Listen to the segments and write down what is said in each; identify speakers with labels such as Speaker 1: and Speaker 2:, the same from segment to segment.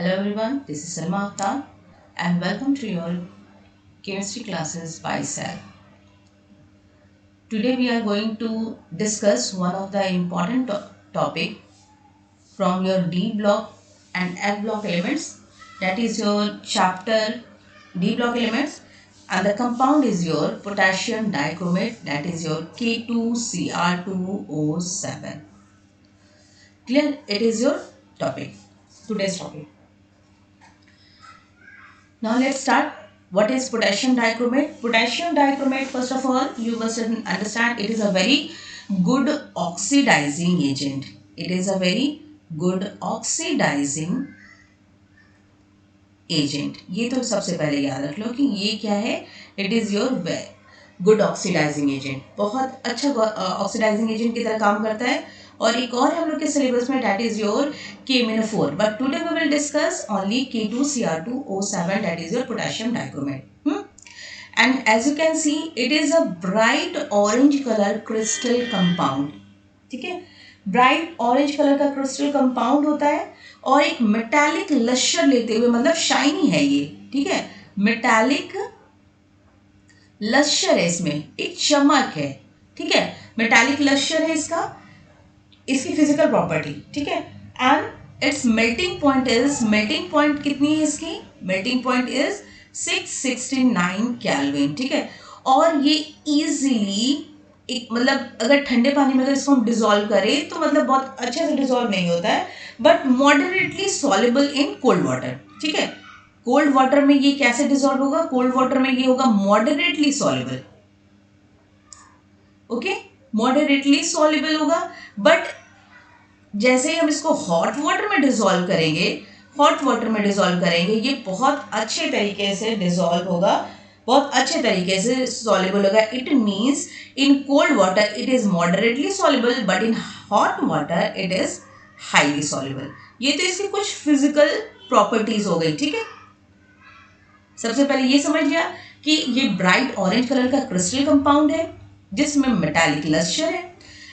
Speaker 1: Hello everyone, this is Salma Akhtar and welcome to your chemistry classes by Cell. Today we are going to discuss one of the important topic from your D block and F block elements, that is your chapter D block elements, and the compound is your potassium dichromate, that is your K2Cr2O7. Clear? It is your topic, today's topic. Now let's start. What is potassium dichromate? Potassium dichromate, first of all, you must understand it is a very good oxidizing agent. It is a very good oxidizing agent. ये तो सबसे पहले याद रख लो कि ये क्या है. It is your good oxidising agent. बहुत अच्छा ऑक्सीडाइजिंग एजेंट की तरह काम करता है. और एक और हम लोग के सिलेबस में that is your KMnO4, but today we will discuss only K2Cr2O7, that is your potassium dichromate. And as you can see, it is a bright orange color crystal compound. ठीक है, ब्राइट ऑरेंज कलर का crystal compound होता है और एक metallic लश्यर लेते हुए, मतलब शाइनी है ये. ठीक है, मेटालिक लश्यर है, इसमें एक चमक है. ठीक है, मेटालिक लश्यर है इसका, इसकी फिजिकल प्रॉपर्टी. ठीक है, एंड इट्स मेल्टिंग पॉइंट कितनी है इसकी? Melting point is 669 kelvin. ठीक है, और ये इजीली एक, मतलब अगर ठंडे पानी में अगर इसको हम डिजोल्व करें तो मतलब बहुत अच्छे से डिजोल्व नहीं होता है, but moderately soluble in cold water. ठीक है, कोल्ड वाटर में ये कैसे डिजोल्व होगा? कोल्ड वाटर में ये होगा moderately soluble. Okay, moderately soluble होगा. बट जैसे ही हम इसको हॉट वाटर में डिजोल्व करेंगे, ये बहुत अच्छे तरीके से डिजोल्व होगा, बहुत अच्छे तरीके से सॉल्युबल होगा. It means in cold water it is moderately soluble, but in hot water it is highly soluble. ये तो इसकी कुछ फिजिकल प्रॉपर्टीज हो गई. ठीक है, सबसे पहले ये समझ लिया कि ये ब्राइट ऑरेंज कलर का क्रिस्टल कंपाउंड है जिसमें मेटालिक लस्टर है.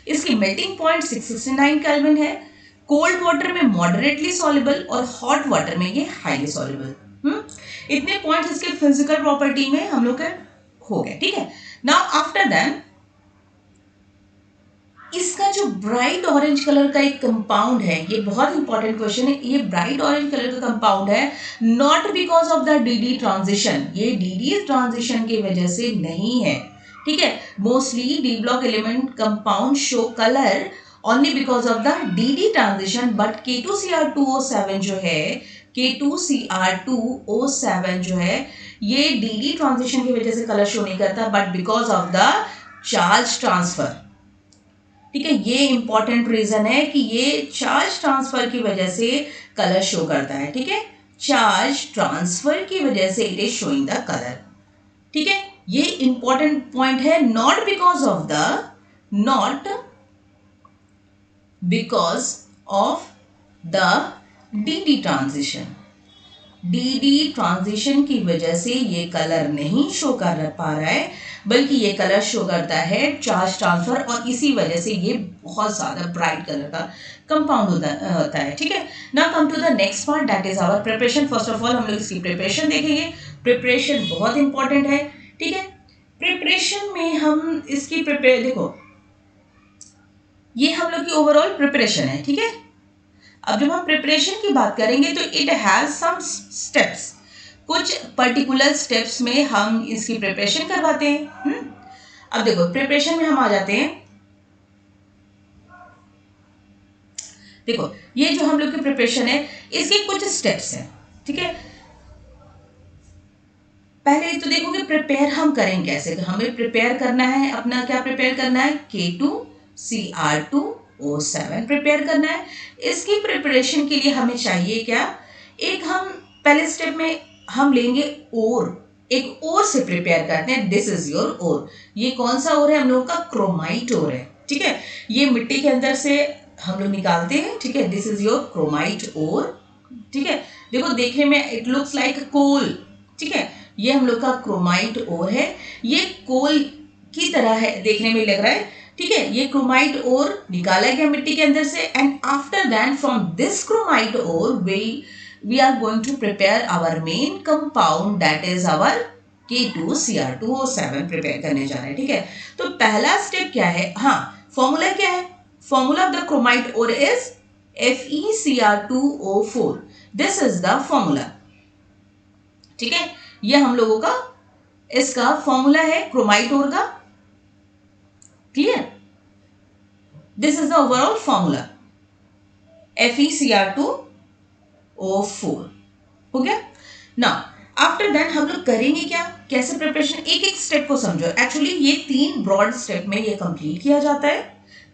Speaker 1: इसकी मेल्टिंग पॉइंट 669 केल्विन है. कोल्ड वाटर में मॉडरेटली सॉल्युबल और हॉट वाटर में ये हाईली सॉल्युबल. इतने पॉइंट्स इसके फिजिकल प्रॉपर्टी में हम लोग के हो गए. ठीक है, नाउ आफ्टर दैट इसका जो ब्राइट ऑरेंज कलर का एक कंपाउंड है, ये बहुत इंपॉर्टेंट क्वेश्चन है. ये ब्राइट ऑरेंज कलर का कंपाउंड है not because of the DD transition. ये DD ट्रांजिशन की वजह से नहीं है. ठीक है, mostly D block element compound show colour only because of the DD transition, but K2Cr2O7 जो है, K2Cr2O7 जो है, ये DD ट्रांजिशन की वजह से कलर शो नहीं करता, but because of the charge transfer. ठीक है, ये इंपॉर्टेंट रीजन है कि ये चार्ज ट्रांसफर की वजह से कलर शो करता है. ठीक है, चार्ज ट्रांसफर की वजह से it is showing the colour. ठीक है, ये इंपॉर्टेंट पॉइंट है. Not because of the DD transition. DD transition की वजह से ये कलर नहीं शो कर पा रहा है, बल्कि ये कलर शो करता है चार्ज ट्रांसफर, और इसी वजह से ये बहुत ज़्यादा ब्राइट कलर का कंपाउंड होता है. ठीक है, now come to the next part, that is our preparation. First of all हम लोग इसकी प्रिपरेशन देखेंगे. प्रिपरेशन बहुत इंपॉर्टेंट है. ठीक है, प्रिपरेशन में हम इसकी देखो, ये हम लोग की ओवरऑल प्रिपरेशन है. ठीक है, अब जब हम प्रिपरेशन की बात करेंगे तो इट हैज सम स्टेप्स. कुछ पर्टिकुलर स्टेप्स में हम इसकी प्रिपरेशन करवाते हैं. अब देखो, प्रिपरेशन में हम आ जाते हैं. देखो, ये जो हम लोग की प्रिपरेशन है, इसके कुछ स्टेप्स हैं. ठीक है, पहले तो देखोगे प्रिपेयर हम करेंगे कैसे. हमें प्रिपेयर करना है, अपना क्या प्रिपेयर करना है? K2Cr2O7 प्रिपेयर करना है. इसकी प्रिपरेशन के लिए हमें चाहिए क्या? एक हम पहले स्टेप में हम लेंगे ओर. एक ओर से प्रिपेयर करते हैं. दिस इज योर ओर. ये कौन सा ओर है? हम लोग का क्रोमाइट ओर है. ठीक है, ये मिट्टी के अंदर से हम लोग निकालते हैं. ठीक है, दिस इज योर क्रोमाइट ओर. ठीक है, देखो देखने में इट लुक्स लाइक कोल. ठीक है, ये हम लोग का क्रोमाइट ओर है. ये कोल की तरह है, देखने में लग रहा है. ठीक है, ये क्रोमाइट ओर निकाला गया मिट्टी के अंदर से, and after that from this chromite ore we are going to prepare our main compound that is our K2Cr2O7 prepare करने जा रहे हैं, ठीक है। तो पहला स्टेप क्या है, हाँ फॉर्मूला क्या है, formula of the chromite ore is FeCr2O4, this is the formula, ठीक है। ये हम लोगों का इसका फॉर्मूला है क्रोमाइट ओर का, clear. This is the overall formula FeCr2O4, हो गया ना। आफ्टर दैट हम लोग करेंगे क्या, कैसे प्रिपरेशन, एक एक स्टेप को समझो। एक्चुअली ये 3 ब्रॉड स्टेप में ये कंप्लीट किया जाता है,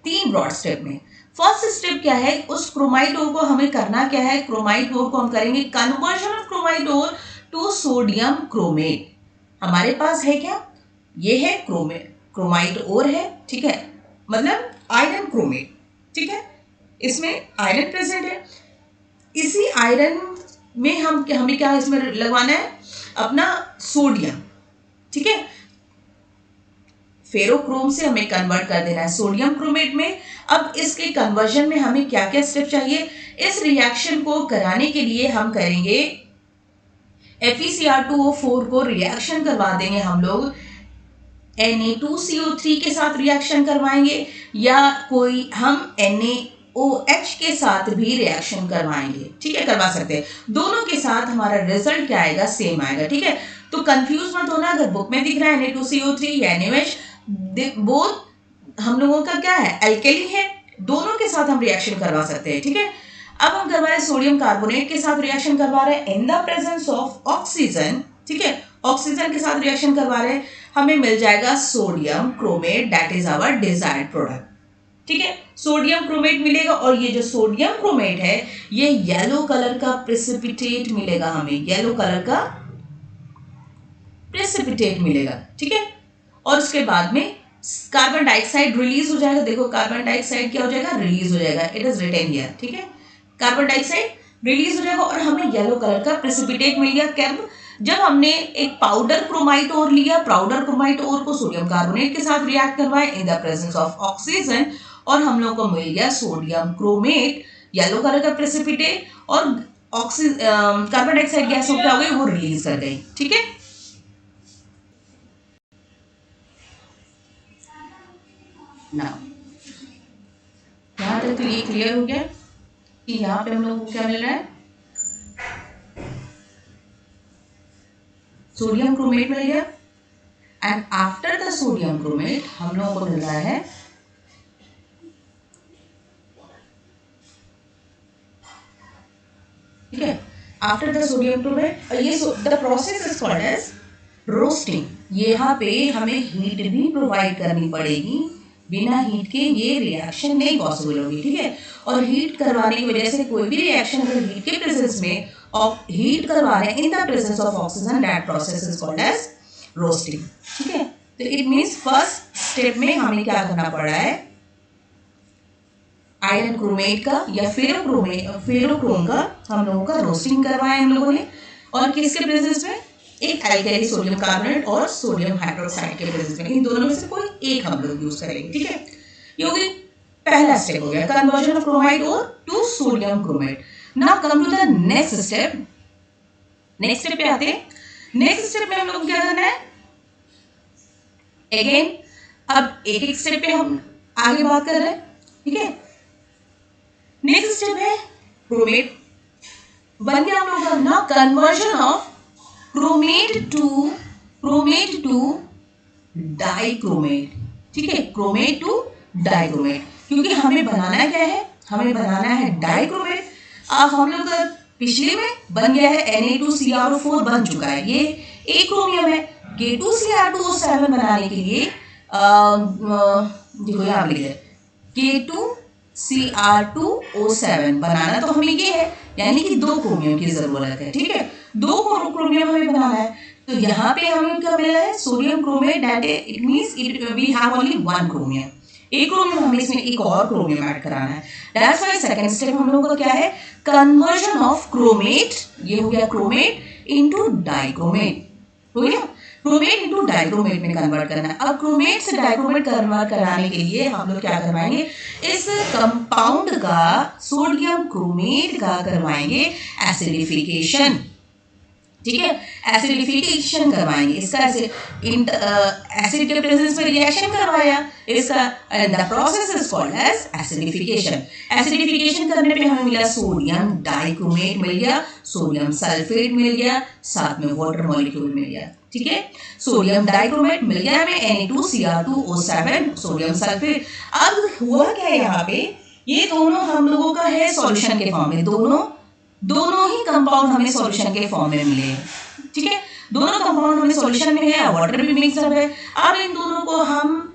Speaker 1: 3 ब्रॉड स्टेप में। फर्स्ट स्टेप क्या है, उस क्रोमाइट ओर को हमें करना क्या है, क्रोमाइट ओर को हम करेंगे conversion of chromite ore to sodium chromate. हमारे पास है क्या, ये है क्रोमाइट ओर है, ठीक है, मतलब आयरन क्रोमेट, ठीक है, इसमें आयरन प्रेजेंट है। इसी आयरन में हमें क्या इसमें लगवाना है, अपना सोडियम, ठीक है। फेरोक्रोम से हमें कन्वर्ट कर देना है सोडियम क्रोमेट में। अब इसके कन्वर्जन में हमें क्या क्या स्टेप चाहिए, इस रिएक्शन को कराने के लिए हम करेंगे FeCr2O4 को रिएक्शन करवा देंगे हम लोग Na2CO3 के साथ रिएक्शन करवाएंगे, या कोई हम NaOH के साथ भी रिएक्शन करवाएंगे, ठीक है, करवा सकते हैं। दोनों के साथ हमारा रिजल्ट क्या आएगा, सेम आएगा, ठीक है। तो कंफ्यूज मत होना, अगर बुक में दिख रहा है Na2CO3 या NaOH, बोथ हम लोगों का क्या है, एल्केली है, दोनों के साथ हम रिएक्शन करवा सकते हैं, ठीक है। अब हम करवा रहे हैं सोडियम कार्बोनेट के साथ रिएक्शन करवा रहे हैं in the presence of oxygen, ठीक है, ऑक्सीजन के साथ रिएक्शन करवा रहे हैं, हमें मिल जाएगा sodium chromate, that is our desired product, ठीक है। सोडियम क्रोमेट मिलेगा, और ये जो सोडियम क्रोमेट है ये येलो कलर का प्रेसिपिटेट मिलेगा, हमें येलो कलर का प्रेसिपिटेट मिलेगा, ठीक है। और उसके बाद में कार्बन डाइऑक्साइड रिलीज हो जाएगा, देखो कार्बन डाइऑक्साइड क्या हो जाएगा, रिलीज हो जाएगा, इट इज रिटेन हियर, ठीक है, कार्बन डाइऑक्साइड रिलीज हो जाएगा और हमें येलो कलर का प्रेसिपिटेट मिल गया। कब, जब हमने एक पाउडर क्रोमाइट ओर लिया, पाउडर क्रोमाइट ओर को सोडियम कार्बोनेट के साथ रिएक्ट करवाए इन द प्रेजेंस ऑफ ऑक्सीजन, और हम लोग को मिल गया सोडियम क्रोमेट, येलो कलर का प्रेसिपिटेट, और कार्बन डाइऑक्साइड गैस क्या हो गई, वो रिलीज कर गई, ठीक है। नाउ यहाँ तक तो ये क्लियर हो गया कि यहाँ पे हम लोग को क्या मिल रहा है, सोडियम क्रोमेट मिल गया, and after the sodium chromate हम लोगों को मिल रहा है ठीक है, आफ्टर द सोडियम क्रोमेट, ये the process is called as roasting. यहाँ पे हमें हीट भी प्रोवाइड करनी पड़ेगी, बिना हीट के ये रिएक्शन नहीं पॉसिबल होगी, ठीक है। और हीट करवाने की वजह से कोई भी रिएक्शन अगर हीट के प्रेजेंस में ऑफ हीट करवा रहे हैं in the presence of oxygen, that process is called as roasting, ठीक है। तो इट मींस फर्स्ट स्टेप में हमें क्या करना पड़ रहा है, आयरन क्रोमेट का या फेरोक्रोम का हम लोगों का रोस्टिंग करवाया हम लोगों ने, और किसके प्रेजेंस में, एक अल्काइल सोडियम कार्बोनेट और सोडियम हाइड्रोक्साइड के प्रेजेंस में, इन दोनों में से कोई एक हम लोग यूज करेंगे, ठीक है। ये हो गई पहला स्टेप हो गया, conversion of chromite ore to sodium chromate. Now come to the next step. Next step पे आते हैं। नेक्स्ट स्टेप में हम लोग क्या करना है, अगेन अब एक एक स्टेप पे हम आगे बात कर रहे हैं, ठीक है। नेक्स्ट स्टेप है क्रोमेट, बन गया हम लोग का ना conversion of chromate to dichromate, ठीक है, क्रोमेट टू डाइक्रोमेट, क्योंकि हमें बनाना क्या है, हमें बनाना है डाइक्रोमेट। अब हम लोग का पिछले में बन गया है Na2Cr4 बन चुका है, ये एक क्रोमियम है। K2Cr2O7 बनाने के लिए देखो यहाँ लिख है K2Cr2O7 बनाना तो हमें ये है, यानी कि 2 क्रोमियम की जरूरत है, ठीक है, 2 क्रोमियम हमें बनाना है। तो यहाँ पे हमें क्या मिला है, sodium chromate, that it means we have only 1 chromium, एक क्रोमियम हमें इसमें एक और क्रोमियम ऐड कराना है। दैट्स व्हाई सेकंड स्टेप हम लोगों का क्या है, कन्वर्जन ऑफ क्रोमेट, ये हो गया क्रोमेट इनटू डाइक्रोमेट, हो गया। क्रोमेट इंटू डाइक्रोमेट में कन्वर्ट करना है। अब क्रोमेट से डाइक्रोमेट कन्वर्ट कराने के लिए हम लोग क्या करवाएंगे, इस कंपाउंड का, सोडियम क्रोमेट का करवाएंगे एसिडिफिकेशन। ठीक है, एसिडिफिकेशन करवाएंगे इसका, एसिड के प्रेजेंस में रिएक्शन करवाया इसका, and the process is called as acidification. Acidification करने पे हमें मिला सोडियम डाइक्रोमेट मिल गया, सोडियम सल्फेट मिल गया, साथ में वाटर मॉलिक्यूल मिल गया। ठीक है, सोडियम डाइक्रोमेट मिल गया हमें Na2Cr2O7 सोडियम सल्फेट। अब हुआ क्या यहाँ पे, ये दोनों हम लोगों का है सॉल्यूशन के फॉर्म में, दोनों ही कंपाउंड हमें सॉल्यूशन के फॉर्म में मिले। ठीक है, दोनों कंपाउंड हमें सॉल्यूशन में है, वाटर भी मिक्सअप है। अब इन दोनों को हम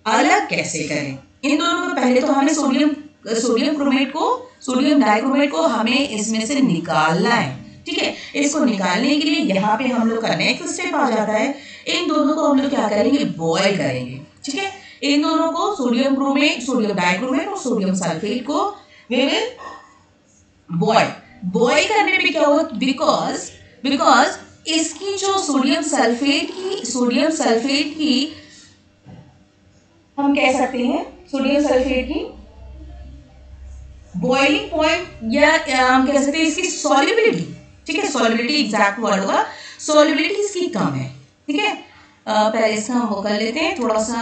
Speaker 1: अलग कैसे करें, इन दोनों को पहले तो हमें सोडियम क्रोमेट को, सोडियम डाइक्रोमेट को हमें इसमें से निकालना है। ठीक है, इसको निकालने के लिए यहाँ पे हम लोग का नेक्स्ट स्टेप आ जाता है, इन दोनों को हम लोग क्या करेंगे, बॉयल करेंगे। ठीक है, इन दोनों को सोडियम क्रोमेट, सोडियम डाइक्रोमेट और सोडियम सल्फेट को वी विल बॉयल करने पे क्या होगा, बिकॉज इसकी जो सोडियम सल्फेट की हम कह सकते हैं, सोडियम सल्फेट की बॉइलिंग पॉइंट या हम कह सकते हैं इसकी सॉल्युबिलिटी। ठीक है, सॉल्युबिलिटी एग्जैक्ट वर्ड होगा, सॉल्युबिलिटी इसकी कम है। ठीक है, पहले इसका हम वो कर लेते हैं थोड़ा सा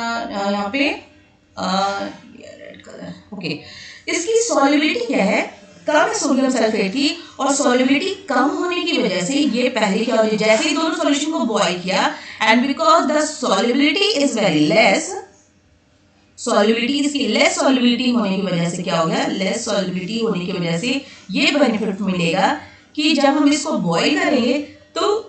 Speaker 1: यहाँ पे रेड कलर। ओके, इसकी सॉल्युबिलिटी क्या है, कम है सोडियम सल्फेट की, और सॉल्युबिलिटी कम होने की वजह से ये पहले क्या हो जाए, जैसे ही दोनों सॉल्यूशन को बॉयल किया, and because the solubility is very less, solubility इसकी लेस सॉल्युबिलिटी होने की वजह से क्या हो गया, लेस सॉल्युबिलिटी होने की वजह से ये बेनिफिट मिलेगा कि जब हम इसको बॉयल करेंगे तो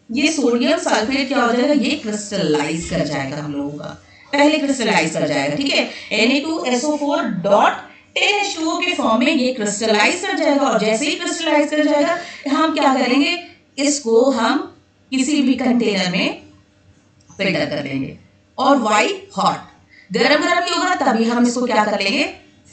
Speaker 1: ये सोडियम सल्फेट क्या हो जाएगा, ये क्रिस्टलाइज कर जाएगा, हम लोगों का पहले क्रिस्टलाइज कर जाएगा। ठीक है, Na2SO4 डॉट 10H2O के फॉर्म में ये क्रिस्टलाइज कर जाएगा, और जैसे ही क्रिस्टलाइज कर जाएगा हम क्या करेंगे, इसको हम किसी भी कंटेनर में फिल्टर कर लेंगे, और वाई हॉट, गरम ही होगा तभी हम इसको क्या कर लेंगे,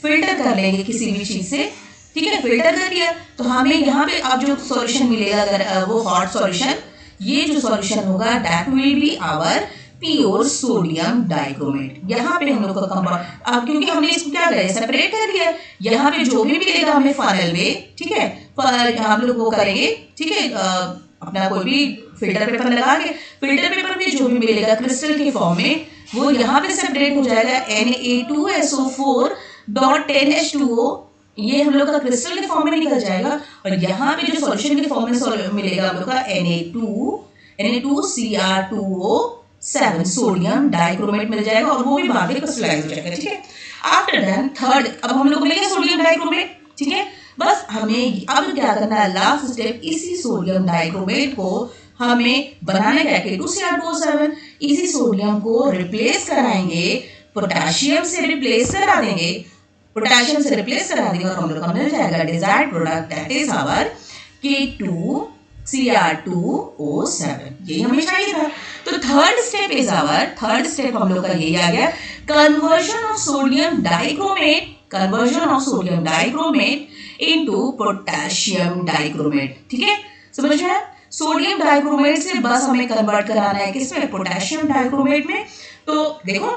Speaker 1: फिल्टर कर लेंगे किसी भी चीज से। ठीक है, फिल्टर कर लिया तो हमें यहाँ पे अब जो सॉल्यूशन मिलेगा वो हॉट सॉल्यूशन, ये जो सॉल्यूशन होगा that will be our pure sodium dichromate. यहाँ पे हम लोग का कंपाउंड, अब क्योंकि हमने इसको क्या करें, सेपरेट कर दिया, यहाँ पे जो भी मिलेगा हमें फनल में, ठीक है, हम लोग वो करेंगे। ठीक है, अपना कोई भी फिल्टर पेपर लगा के, फिल्टर पेपर में जो भी मिलेगा क्रिस्टल के फॉर्म में, वो यहाँ पे सेपरेट हो जाएगा, Na2SO4 डॉट 10H2O, ये हम लोग का क्रिस्टल के फॉर्म में निकल जाएगा, और यहाँ पे जो सॉल्यूशन के फॉर्म में मिलेगा हम लोग का Na2Cr2O7 सोडियम डाइक्रोमेट मिल जाएगा, और वो भी बाद में क्रिस्टलाइज हो जाएगा। ठीक है, आफ्टर देन थर्ड, अब हम लोग को मिल गया सोडियम डाइक्रोमेट। ठीक है, बस हमें अब क्या करना है, लास्ट स्टेप, इसी सोडियम डाइक्रोमेट को हमें बनाना क्या, K2Cr2O7, इसी सोडियम को रिप्लेस कराएंगे, पोटेशियम से रिप्लेस करा देंगे, पोटेशियम से रिप्लेस करा देंगे, और हम लोग का मिल जाएगा desired product, that is our K2Cr2O7। ये हमें चाहिए था। तो थर्ड स्टेप हम लोग का यही आ गया, conversion of sodium dichromate into potassium dichromate. ठीक है, समझ में, सोडियम डाइक्रोमेट से बस हमें कन्वर्ट कराना है किसमें, पोटेशियम डाइक्रोमेट में। तो देखो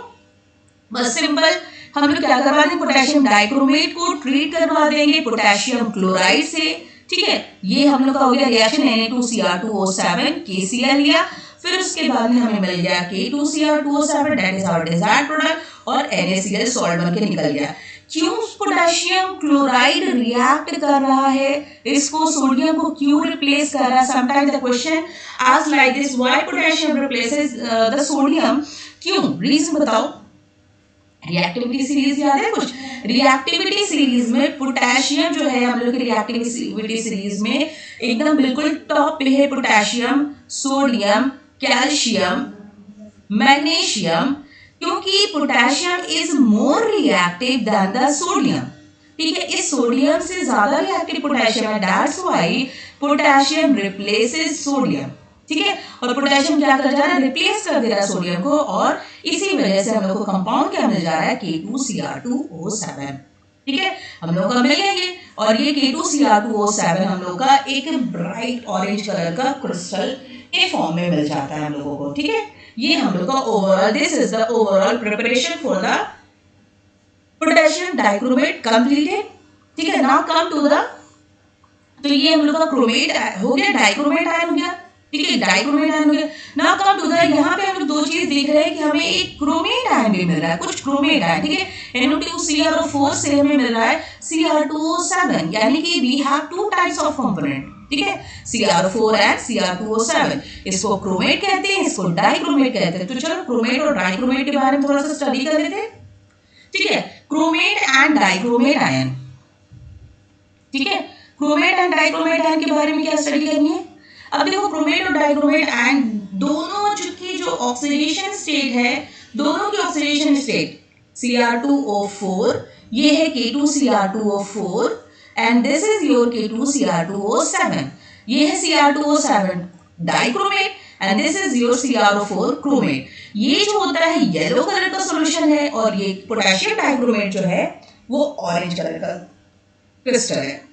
Speaker 1: बस सिंपल, हम लोग क्या करवा देंगे, पोटेशियम डाइक्रोमेट को ट्रीट करवा देंगे पोटेशियम क्लोराइड से। ठीक है, ये हम लोग का हो गया रिएक्शन, Na2Cr2O7 KCl लिया, फिर उसके बाद में हमें मिल गया K2Cr2O7, that is our desired product, और NaCl सॉल्ट बन के निकल गया। क्यों पोटेशियम क्लोराइड रिएक्ट कर रहा है, इसको सोडियम को क्यों रिप्लेस कर रहा है, sometime the question asked like this, why potassium replaces the sodium, क्यों, रीजन बताओ। रिएक्टिविटी सीरीज याद है कुछ, रिएक्टिविटी सीरीज में पोटेशियम जो है, हम लोग की रिएक्टिविटी सीरीज में एकदम बिल्कुल टॉप पे है पोटेशियम, सोडियम, कैल्शियम, मैग्नीशियम, क्योंकि potassium is more reactive than the sodium. ठीक है, इस सोडियम से ज्यादा रिएक्टिव पोटेशियम है, that's why potassium replaces sodium. ठीक है, और पोटेशियम क्या कर जा रहा है, रिप्लेस कर दे रहा है सोडियम को, और इसी वजह से हम लोग को कंपाउंड क्या मिल जा रहा है, K2Cr2O7। ठीक है, हम लोग का मिल गया ये, और ये K2Cr2O7 हम लोग का एक ब्राइट ऑरेंज कलर का क्रिस्टल के फॉर्म में मिल जाता है हम लोगों को, ठीक है। ये हम लोग का overall, this is the overall preparation for the potassium dichromate completed, ठीक है। नाउ कम टू द, तो ये हम लोग का क्रोमेट हो गया, डाइक्रोमेट आयन हो गया, ठीक है, डाइक्रोमेट आयन हो गया। नाउ कम टू द, यहाँ पे हम लोग दो चीज देख रहे हैं कि हमें एक क्रोमेट आयन भी मिल रहा है, कुछ क्रोमेट आयन, ठीक है। NO2CrO4 से हमें मिल रहा है Cr2O7, यानी कि we have two types of component, ठीक है, Cr4 एंड Cr2O7। इसको क्रोमेट कहते हैं, इसको डाइक्रोमेट कहते हैं। तो चलो क्रोमेट और डाइक्रोमेट के बारे में थोड़ा सा स्टडी कर लेते हैं, ठीक है। क्रोमेट एंड डाइक्रोमेट आयन, ठीक है, क्रोमेट एंड डाइक्रोमेट आयन के बारे में क्या स्टडी करनी है। अब देखो क्रोमेट और डाइक्रोमेट आयन दोनों की जो ऑक्सीडेशन स्टेट है, दोनों की ऑक्सीडेशन स्टेट Cr2O4, ये है K2Cr2O4 and this is your K2Cr2O7, ये है Cr2O7 dichromate and this is your CrO4 chromate. ये जो होता है येलो कलर का सॉल्यूशन है और ये पोटेशियम डाइक्रोमेट जो है वो ऑरेंज कलर का क्रिस्टल है,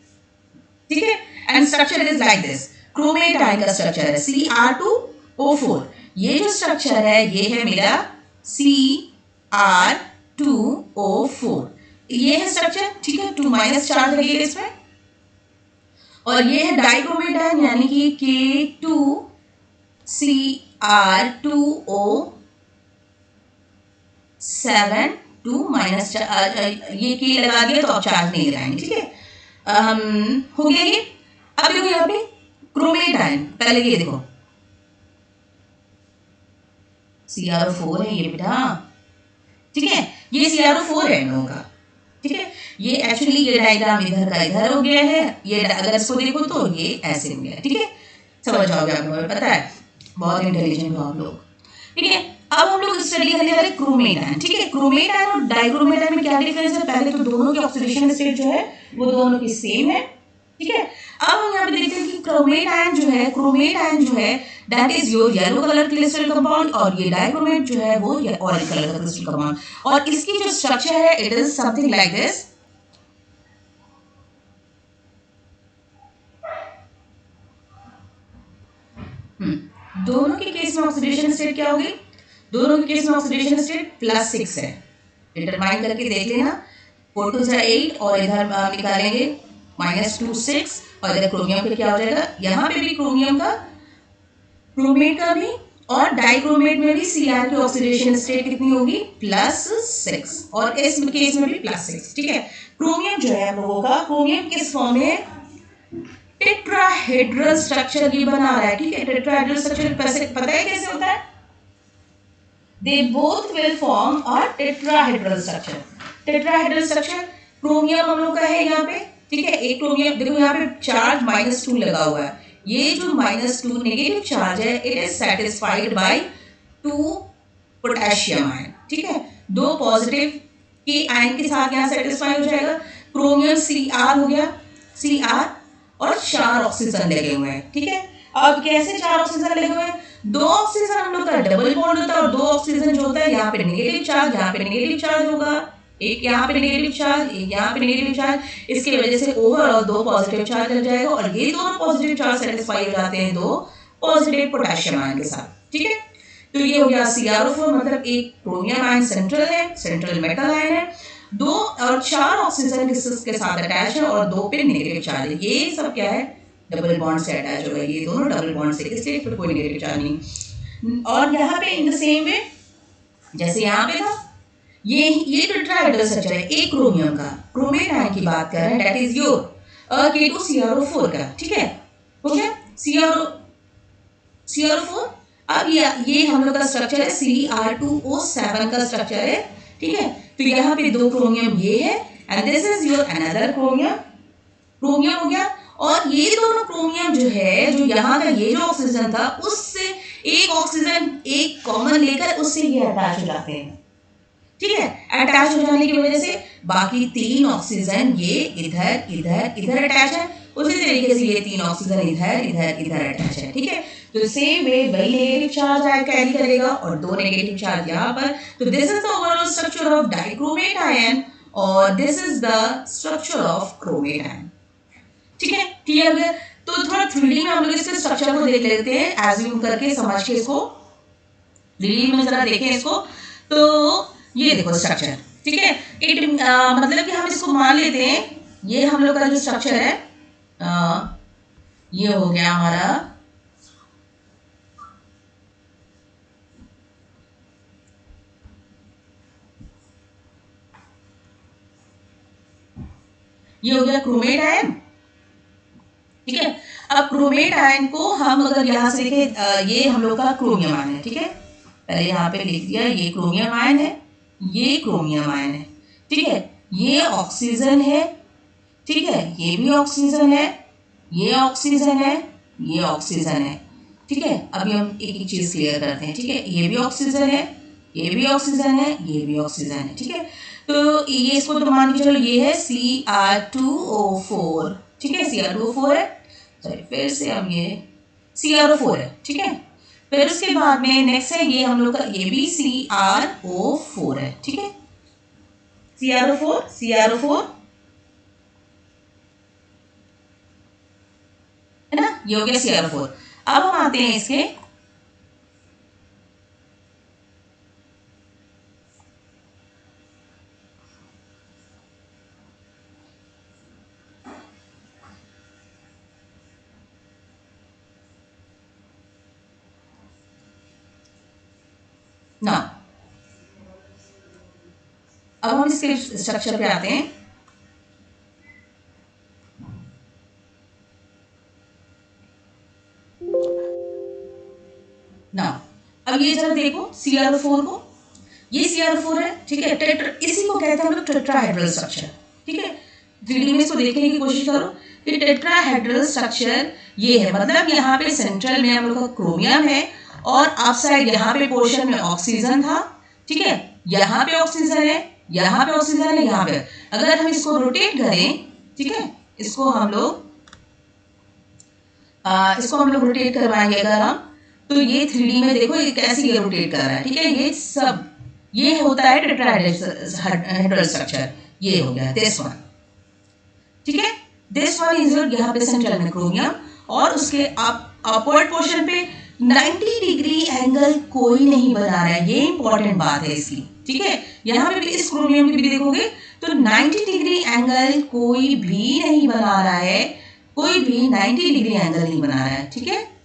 Speaker 1: ठीक है। And structure is like this, chromate ion का स्ट्रक्चर है Cr2O4, ये जो स्ट्रक्चर है ये है मेरा Cr2O4, ये है स्ट्रक्चर, ठीक है, 2- चार्ज लगेगा इसमें। और ये है डाइक्रोमेट आयन यानी कि K2Cr2O7, 2- ये K लगा दिया तो अब चार्ज नहीं लगाएंगे, ठीक है। हो गया ये। अब देखो यहाँ पे क्रोमेट आयन, पहले ये देखो CrO4 है ये बेटा, ठीक है, ये CrO4 है इन लोगों का, ठीक है। ये एक्चुअली ये डायग्राम इधर का इधर हो गया है, ये अगर इसको देखो तो ये ऐसे हो गया है, ठीक है। समझ जाओगे आप लोगों को, पता है, बहुत इंटेलिजेंट हो आप लोग, ठीक है। अब हम लोग स्टडी करने वाले क्रोमेट आयन, ठीक है। क्रोमेट आयन और डाइक्रोमेट आयन में क्या डिफरेंस है। पहले तो दोनों की ऑक्सीडेशन स्टेट जो है वो दोनों की सेम है, ठीक है। अब हम यहाँ पे देखते हैं कि क्रोमेट आयन जो है, क्रोमेट आयन जो है that is your yellow colour crystal compound और ये डाइक्रोमेट जो है वो ऑरेंज कलर का क्रिस्टल कंपाउंड। और इसकी जो स्ट्रक्चर है it is something like this, दोनों के केस में ऑक्सीडेशन स्टेट क्या होगी, दोनों के केस में ऑक्सीडेशन स्टेट +6 है। डिटरमाइन करके देख लेना, 4 2 8 और इधर निकालेंगे -2 6 और इधर क्रोमियम का क्या हो जाएगा। यहाँ पे भी क्रोमियम का, क्रोमेट का भी और डाइक्रोमेट में भी Cr की ऑक्सीडेशन स्टेट कितनी होगी, +6 और इस केस में भी +6, ठीक है। क्रोमियम जो है हम लोगों का, क्रोमियम किस फॉर्म में, टेट्राहेड्रल स्ट्रक्चर ये बना रहा है, ठीक है। टेट्राहेड्रल स्ट्रक्चर पता है कैसे होता है, they both will form a tetrahedral structure। Tetrahedral structure chromium हम लोग का है यहाँ पे, ठीक है। एक क्रोमियम देखो यहाँ पे चार्ज -2 लगा हुआ है, ये जो -2 नेगेटिव चार्ज है it is satisfied by 2 potassium ion, ठीक है। 2 पॉजिटिव के आयन के साथ यहाँ सेटिस्फाई हो जाएगा। क्रोमियम Cr हो गया, Cr और 4 ऑक्सीजन लगे हुए हैं, ठीक है। अब कैसे 4 ऑक्सीजन लगे हुए हैं, 2 ऑक्सीजन हम लोग का डबल बॉन्ड होता है और 2 ऑक्सीजन जो होता है यहाँ पे नेगेटिव चार्ज, यहाँ पे नेगेटिव चार्ज होगा, एक यहाँ पे नेगेटिव चार्ज, एक यहाँ पे नेगेटिव चार्ज, इसकी वजह से ओवरऑल 2 पॉजिटिव चार्ज लग जाएगा और ये दोनों पॉजिटिव चार्ज सेटिस्फाई हो जाते हैं 2 पॉजिटिव पोटेशियम आयन के साथ, ठीक है। तो ये हो गया CrO4, मतलब एक क्रोमियम आयन सेंट्रल है, सेंट्रल मेटल आयन है, 2 और 4 ऑक्सीजन के साथ अटैच है और 2 पे नेगेटिव चार्ज है। ये सब क्या है, डबल बॉन्ड से अटैच होगा, ये दोनों डबल बॉन्ड से, इसलिए फिर कोई नेगेटिव चार्ज नहीं। और यहाँ पे इन द सेम वे जैसे यहाँ पे था, ये टेट्राहेड्रल स्ट्रक्चर है एक क्रोमियम का, क्रोमेट आयन की बात कर रहे हैं, दैट इज योर K2CrO4 का, ठीक है, हो गया CrO4। अब ये हम लोग का स्ट्रक्चर है Cr2O7 का स्ट्रक्चर है, ठीक है। तो यहाँ पे 2 क्रोमियम ये है and this is your another chromium हो गया। और ये दोनों क्रोमियम जो है, जो यहाँ का ये जो ऑक्सीजन था उससे एक ऑक्सीजन एक कॉमन लेकर उससे ये अटैच हो जाते हैं, ठीक है। अटैच हो जाने की वजह से बाकी 3 ऑक्सीजन ये इधर इधर इधर अटैच है, उसी तरीके से ये 3 ऑक्सीजन इधर इधर इधर अटैच है, ठीक है। तो सेम वे वही नेगेटिव चार्ज कैरी करेगा और 2 नेगेटिव चार्ज यहाँ पर। तो this is the overall structure of dichromate ion और this is the structure of chromate ion, ठीक है, क्लियर है। तो थोड़ा 3D में हम लोग इसके स्ट्रक्चर को देख लेते हैं, एज्यूम करके समझ के इसको 3D में जरा देखें इसको। तो ये देखो स्ट्रक्चर, ठीक है। मतलब कि हम इसको मान लेते हैं, ये हम लोग का जो स्ट्रक्चर है ये हो गया हमारा ये हो गया क्रोमेट आयन, ठीक है। अब क्रोमेट आयन को हम अगर यहाँ से देखें, ये हम लोग का क्रोमियम आयन है, ठीक है। पहले यहाँ पे लिख दिया, ये क्रोमियम आयन है, ये क्रोमियम आयन है, ठीक है। ये ऑक्सीजन है, ठीक है, ये भी ऑक्सीजन है, ये ऑक्सीजन है, ये ऑक्सीजन है, ठीक है। अभी हम एक एक चीज क्लियर करते हैं, ठीक है। ये भी ऑक्सीजन है, ये भी ऑक्सीजन है, ये भी ऑक्सीजन है, ठीक है। तो ये इसको तो मान के चलो ये है Cr2O4, ठीक है, Cr2O4 है, सॉरी फिर से हम ये Cr4 है, ठीक है। फिर उसके बाद में नेक्स्ट है ये हम लोग का, ये भी CrO4 है, ठीक है, CrO4 है ना, ये हो गया CrO4। अब हम आते हैं इसके ना, अब हम इसके स्ट्रक्चर पे आते हैं। ना अब ये जरा देखो Cr4 को, ये Cr4 है, ठीक है। इसी को कहते हैं हम लोग टेट्राहेड्रल स्ट्रक्चर, ठीक है। 3D में इसको देखने की कोशिश करो कि टेट्राहेड्रल स्ट्रक्चर ये है, मतलब यहाँ पे सेंट्रल में हम लोग का क्रोमियम है और अप साइड यहाँ पे पोर्शन में ऑक्सीजन था, ठीक है। यहाँ पे ऑक्सीजन है, यहाँ पे ऑक्सीजन है, यहाँ पे। अगर हम इसको रोटेट करें, ठीक है, इसको हम लोग रोटेट करवाएंगे अगर हम, तो ये 3D में देखो ये कैसे ये रोटेट कर रहा है, ठीक है। ये सब ये होता है टेट्राहेड्रल स्ट्रक्चर, ये हो गया दिस वन, ठीक है। दिस वन इज योर, यहाँ पे सेंट्रल में क्रोमियम और उसके अपवर्ड पोर्शन पे 90 डिग्री एंगल कोई नहीं बना रहा है, ये इंपॉर्टेंट बात है इसकी, ठीक है। यहाँ पे भी इस क्रोमियम की भी देखोगे तो 90 डिग्री एंगल कोई भी नहीं बना रहा है, कोई भी 90 डिग्री एंगल नहीं बना रहा है, ठीक है।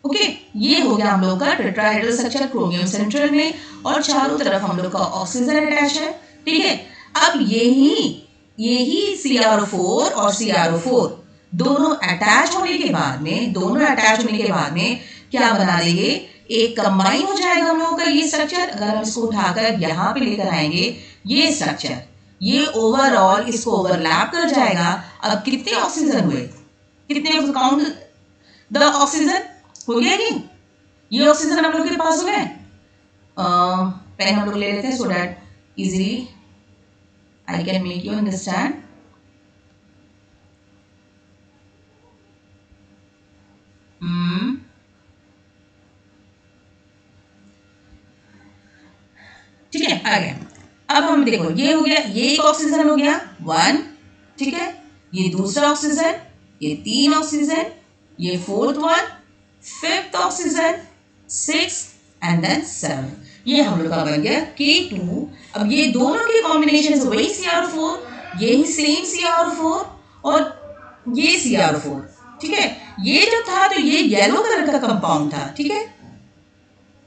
Speaker 1: ओके, ये हो गया हम लोग का टेट्राहेड्रल स्ट्रक्चर, क्रोमियम सेंट्रल में और चारों तरफ हम लोग का ऑक्सीजन अटैच है, ठीक है। अब यही Cr4 और Cr4 दोनों अटैच होने के बाद में क्या बना देंगे, एक कंबाइन हो जाएगा हम लोगों का ये स्ट्रक्चर। अगर हम इसको उठाकर यहाँ पे लेकर आएंगे ये स्ट्रक्चर, ये ओवरऑल इसको ओवरलैप कर जाएगा। अब कितने ऑक्सीजन हुए, कितने काउंट द ऑक्सीजन हो गया कि ये ऑक्सीजन हम लोग के पास हो गए। पेन हम लोग ले लेते हैं so that easily I can make you understand. ठीक है, आ गया। अब हम देखो ये हो गया, ये एक ऑक्सीजन हो गया 1, ठीक है। ये दूसरा ऑक्सीजन, ये 3 ऑक्सीजन, ये 4th one, 5th oxygen, 6th and then 7, ये हम लोग का बन गया K2। अब ये दोनों के कॉम्बिनेशन से वही Cr4, यही सेम Cr4 और ये Cr4, ठीक है। ये जो था तो ये येलो कलर का कंपाउंड था, ठीक है,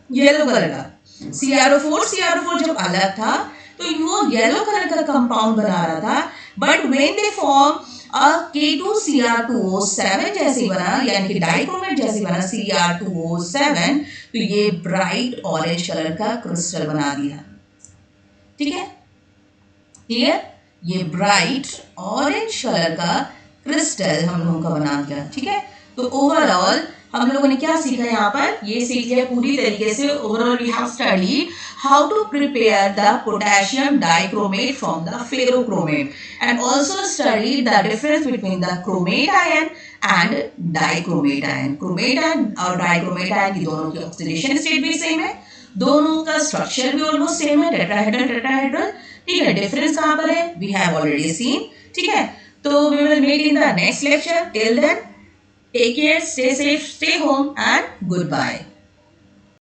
Speaker 1: येलो कलर का। Cr4 जब अलग था तो वो येलो कलर का कंपाउंड बना रहा था, but when they form K2Cr2O7 जैसे बना, यानी कि डाइक्रोमेट जैसे बना Cr2O7, तो ये ब्राइट ऑरेंज कलर का क्रिस्टल बना दिया, ठीक है, क्लियर। ये ब्राइट ऑरेंज कलर का क्रिस्टल हम लोगों का बना दिया, ठीक है। तो ओवरऑल हम लोगों ने क्या सीखा यहाँ पर, ये सीख लिया पूरी तरीके से। Overall we have studied how to prepare the potassium dichromate from the ferrochromate and also studied the difference between the chromate ion and dichromate ion. Chromate ion और डाइक्रोमेट आयन की दोनों की ऑक्सीडेशन स्टेट भी same है, दोनों का structure भी almost same है, टेट्राहेड्रल ठीक है, डिफरेंस कहाँ पर है, वी हैव ऑलरेडी सीन। ठीक है, तो we will meet in the next lecture. Till then take care, stay safe, stay home and good bye.